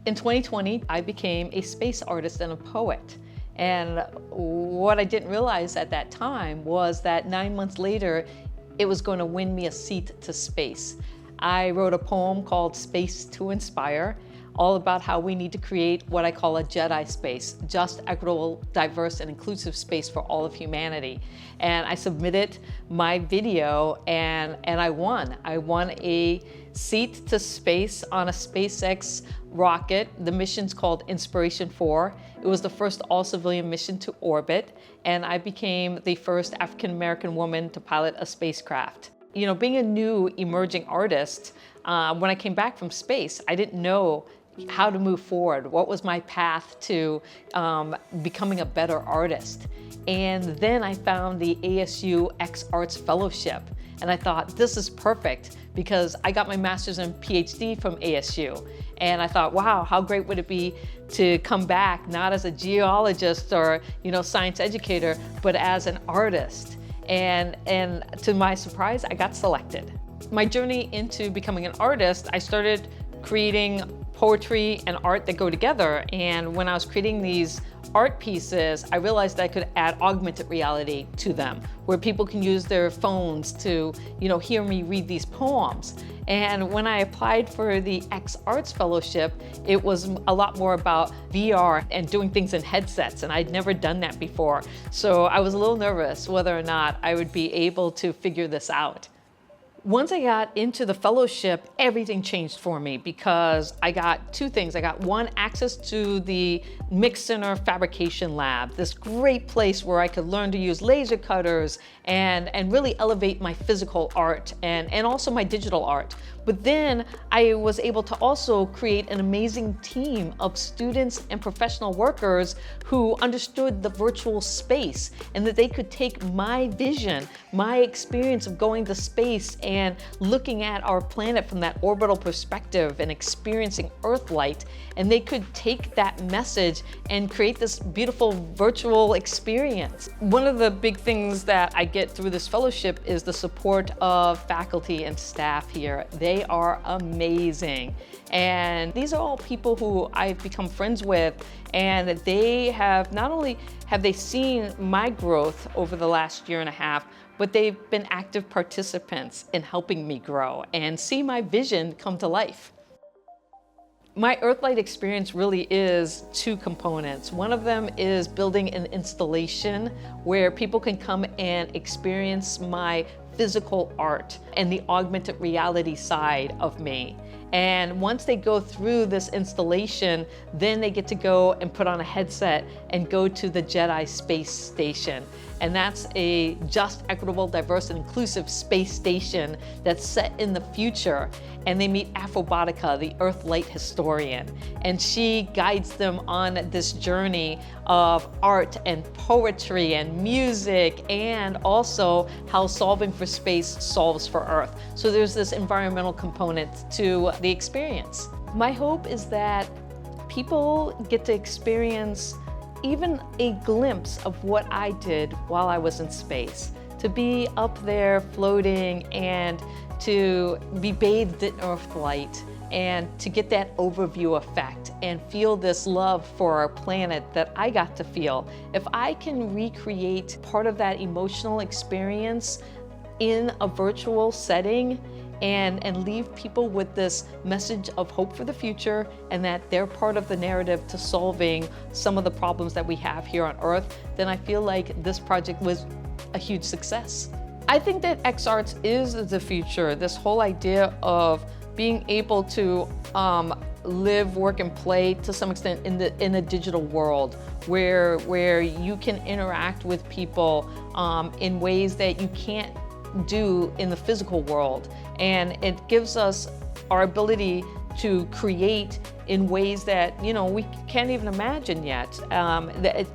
In 2020, I became a space artist and a poet. And what I didn't realize at that time was that 9 months later, it was going to win me a seat to space. I wrote a poem called Space to Inspire, all about how we need to create what I call a Jedi space, just, equitable, diverse, and inclusive space for all of humanity. And I submitted my video and I won. I won a seat to space on a SpaceX rocket. The mission's called Inspiration 4. It was the first all-civilian mission to orbit, and I became the first African-American woman to pilot a spacecraft. You know, being a new emerging artist, when I came back from space, I didn't know how to move forward. What was my path to becoming a better artist? And then I found the ASU XRts Fellowship. And I thought, this is perfect, because I got my master's and PhD from ASU. And I thought, wow, how great would it be to come back, not as a geologist or, science educator, but as an artist. And to my surprise, I got selected. My journey into becoming an artist, I started creating poetry and art that go together. And when I was creating these art pieces, I realized I could add augmented reality to them, where people can use their phones to, hear me read these poems. And when I applied for the XRts Fellowship, it was a lot more about VR and doing things in headsets, and I'd never done that before. So I was a little nervous whether or not I would be able to figure this out. Once I got into the fellowship, everything changed for me, because I got two things. I got one, access to the Mix Center Fabrication Lab, this great place where I could learn to use laser cutters and really elevate my physical art and also my digital art. But then I was able to also create an amazing team of students and professional workers who understood the virtual space, and that they could take my vision, my experience of going to space and looking at our planet from that orbital perspective and experiencing Earthlight, and they could take that message and create this beautiful virtual experience. One of the big things that I get through this fellowship is the support of faculty and staff here. They are amazing. And these are all people who I've become friends with, and they have not only have they seen my growth over the last year and a half, but they've been active participants in helping me grow and see my vision come to life. My Earthlight experience really is two components. One of them is building an installation where people can come and experience my physical art and the augmented reality side of me. And once they go through this installation, then they get to go and put on a headset and go to the Jedi space station. And that's a just, equitable, diverse, and inclusive space station that's set in the future. And they meet Afrobotica, the Earthlight historian. And she guides them on this journey of art and poetry and music, and also how solving for space solves for Earth. So there's this environmental component to the experience. My hope is that people get to experience even a glimpse of what I did while I was in space. To be up there floating and to be bathed in Earthlight and to get that overview effect and feel this love for our planet that I got to feel. If I can recreate part of that emotional experience in a virtual setting and leave people with this message of hope for the future, and that they're part of the narrative to solving some of the problems that we have here on Earth, then I feel like this project was a huge success. I think that XRts is the future. This whole idea of being able to live, work, and play to some extent in a digital world where you can interact with people in ways that you can't do in the physical world. And it gives us our ability to create in ways that we can't even imagine yet,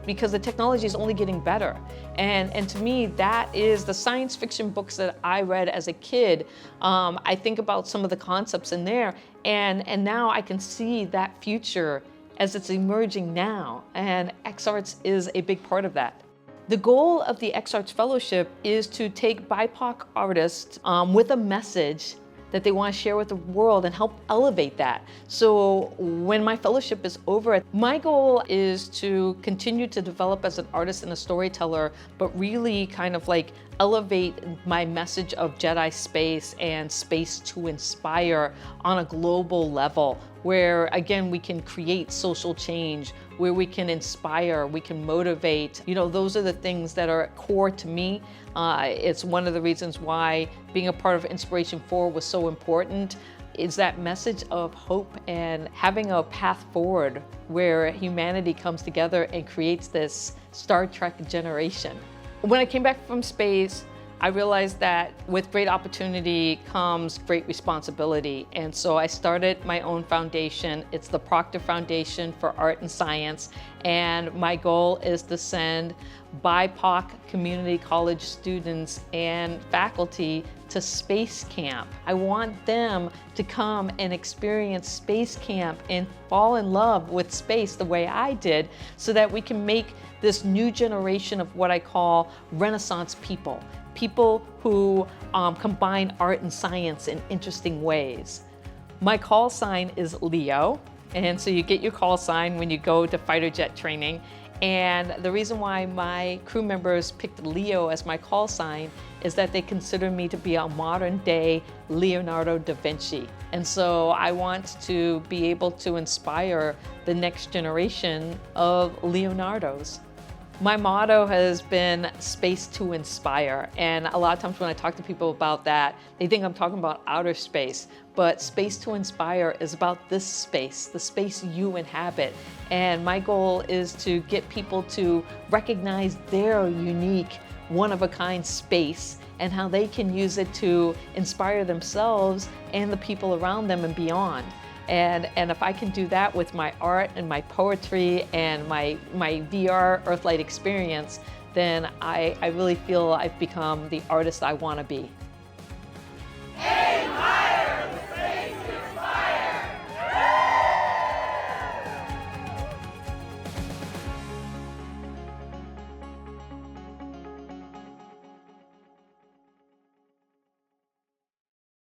because the technology is only getting better. And to me, that is the science fiction books that I read as a kid. I think about some of the concepts in there, and now I can see that future as it's emerging now, and XRts is a big part of that. The goal of the XRts Fellowship is to take BIPOC artists with a message that they want to share with the world and help elevate that. So when my fellowship is over, my goal is to continue to develop as an artist and a storyteller, but really kind of like elevate my message of Jedi space and space to inspire on a global level, where again, we can create social change, where we can inspire, we can motivate. You know, those are the things that are core to me. It's one of the reasons why being a part of Inspiration 4 was so important, is that message of hope and having a path forward where humanity comes together and creates this Star Trek generation. When I came back from space, I realized that with great opportunity comes great responsibility. And so I started my own foundation. It's the Proctor Foundation for Art and Science. And my goal is to send BIPOC community college students and faculty to space camp. I want them to come and experience space camp and fall in love with space the way I did, so that we can make this new generation of what I call Renaissance people. People who combine art and science in interesting ways. My call sign is Leo, and so you get your call sign when you go to fighter jet training. And the reason why my crew members picked Leo as my call sign is that they consider me to be a modern day Leonardo da Vinci. And so I want to be able to inspire the next generation of Leonardos. My motto has been space to inspire. And a lot of times when I talk to people about that, they think I'm talking about outer space. But space to inspire is about this space, the space you inhabit. And my goal is to get people to recognize their unique, one-of-a-kind space and how they can use it to inspire themselves and the people around them and beyond. And if I can do that with my art and my poetry and my VR Earthlight experience, then I really feel I've become the artist I want to be.